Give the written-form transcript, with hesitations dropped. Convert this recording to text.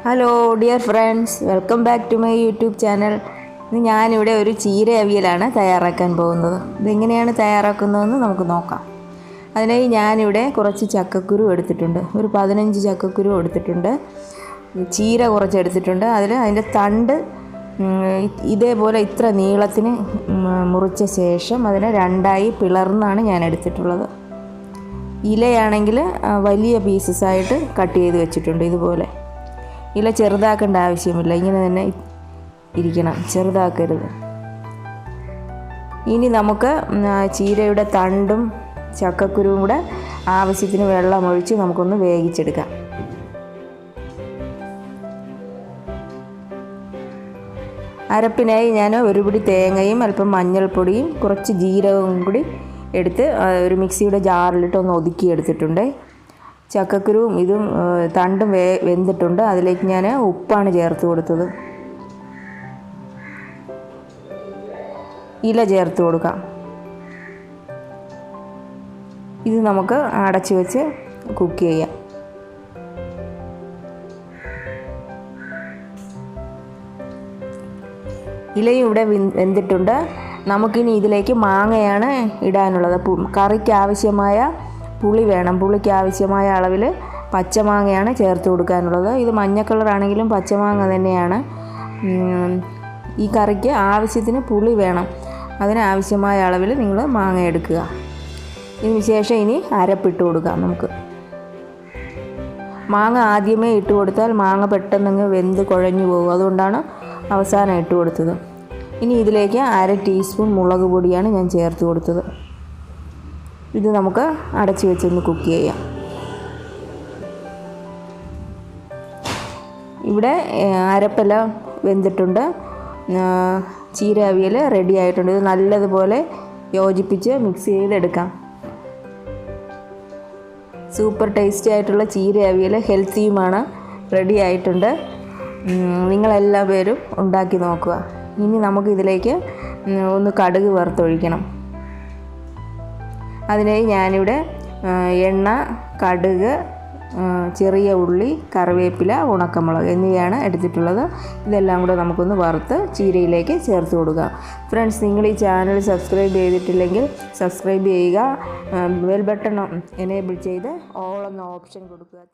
Hello dear friends, welcome back to my YouTube channel. ഇന്ന് ഞാനിവിടെ ഒരു ചീര അവിയലാണ് തയ്യാറാക്കാൻ പോകുന്നത്. ഇതെങ്ങനെയാണ് തയ്യാറാക്കുന്നതെന്ന് നമുക്ക് നോക്കാം. അതിനായി ഞാനിവിടെ കുറച്ച് ചക്കക്കുരു എടുത്തിട്ടുണ്ട്. ഒരു 15 ചക്കക്കുരു എടുത്തിട്ടുണ്ട്. ചീര കുറച്ച് എടുത്തിട്ടുണ്ട്. അതിൻ്റെ തണ്ട് ഇതേപോലെ ഇത്ര നീളത്തിന് മുറിച്ച ശേഷം അതിനെ രണ്ടായി പിളർന്നാണ് ഞാൻ എടുത്തിട്ടുള്ളത്. ഇലയാണെങ്കിൽ വലിയ പീസസായിട്ട് കട്ട് ചെയ്ത് വെച്ചിട്ടുണ്ട്. ഇതുപോലെ ഇല ചെറുതാക്കേണ്ട ആവശ്യമില്ല, ഇങ്ങനെ തന്നെ ഇരിക്കണം, ചെറുതാക്കരുത്. ഇനി നമുക്ക് ചീരയുടെ തണ്ടും ചക്കക്കുരുവും കൂടെ ആവശ്യത്തിന് വെള്ളമൊഴിച്ച് നമുക്കൊന്ന് വേവിച്ചെടുക്കാം. അരപ്പിനായി ഞാൻ ഒരു പിടി തേങ്ങയും അല്പം മഞ്ഞൾപ്പൊടിയും കുറച്ച് ജീരകവും കൂടി എടുത്ത് ഒരു മിക്സിയുടെ ജാറിലിട്ട് ഒന്ന് ഒതുക്കി എടുത്തിട്ടുണ്ട്. ചക്കക്കുരുവും ഇതും തണ്ടും വെന്തിട്ടുണ്ട്. അതിലേക്ക് ഞാൻ ഉപ്പാണ് ചേർത്ത് കൊടുത്തത്. ഇല ചേർത്ത് കൊടുക്കാം. ഇത് നമുക്ക് അടച്ചു വെച്ച് കുക്ക് ചെയ്യാം. ഇലയും ഇവിടെ വെന്തിട്ടുണ്ട്. നമുക്കിനി ഇതിലേക്ക് മാങ്ങയാണ് ഇടാനുള്ളത്. കറിക്ക് ആവശ്യമായ പുളി വേണം. പുളിക്ക് ആവശ്യമായ അളവിൽ പച്ചമാങ്ങയാണ് ചേർത്ത് കൊടുക്കാനുള്ളത്. ഇത് മഞ്ഞ കളറാണെങ്കിലും പച്ചമാങ്ങ തന്നെയാണ്. ഈ കറിക്ക് ആവശ്യത്തിന് പുളി വേണം. അതിനാവശ്യമായ അളവിൽ നിങ്ങൾ മാങ്ങ എടുക്കുക. ഇതിന് ശേഷം ഇനി അരപ്പിട്ട് കൊടുക്കാം. നമുക്ക് മാങ്ങ ആദ്യമേ ഇട്ട് കൊടുത്താൽ മാങ്ങ പെട്ടെന്ന് വെന്ത് കുഴഞ്ഞു പോകും. അതുകൊണ്ടാണ് അവസാനം ഇട്ട് കൊടുത്തത്. ഇനി ഇതിലേക്ക് 1/2 ടീസ്പൂൺ മുളക് പൊടിയാണ് ഞാൻ ചേർത്ത് കൊടുത്തത്. ഇത് നമുക്ക് അടച്ചു വെച്ചൊന്ന് കുക്ക് ചെയ്യാം. ഇവിടെ അരപ്പെല്ലാം വെന്തിട്ടുണ്ട്. ചീര അവിയൽ റെഡി ആയിട്ടുണ്ട്. ഇത് നല്ലതുപോലെ യോജിപ്പിച്ച് മിക്സ് ചെയ്തെടുക്കാം. സൂപ്പർ ടേസ്റ്റി ആയിട്ടുള്ള ചീര അവിയൽ ഹെൽത്തിയുമാണ്. റെഡി ആയിട്ടുണ്ട്. നിങ്ങളെല്ലാ പേരും ഉണ്ടാക്കി നോക്കുക. ഇനി നമുക്കിതിലേക്ക് ഒന്ന് കടുക് വറുത്തൊഴിക്കണം. അതിനായി ഞാനിവിടെ എണ്ണ, കടുക്, ചെറിയ ഉള്ളി, കറിവേപ്പില, ഉണക്കമുളക് എന്നിവയാണ് എടുത്തിട്ടുള്ളത്. ഇതെല്ലാം കൂടെ നമുക്കൊന്ന് വറുത്ത് ചീരയിലേക്ക് ചേർത്ത് കൊടുക്കുക. ഫ്രണ്ട്സ്, നിങ്ങൾ ഈ ചാനൽ സബ്സ്ക്രൈബ് ചെയ്തിട്ടില്ലെങ്കിൽ സബ്സ്ക്രൈബ് ചെയ്യുക. ബെൽ ബട്ടൺ എനേബിൾ ചെയ്ത് ഓൾ എന്ന ഓപ്ഷൻ കൊടുക്കുക.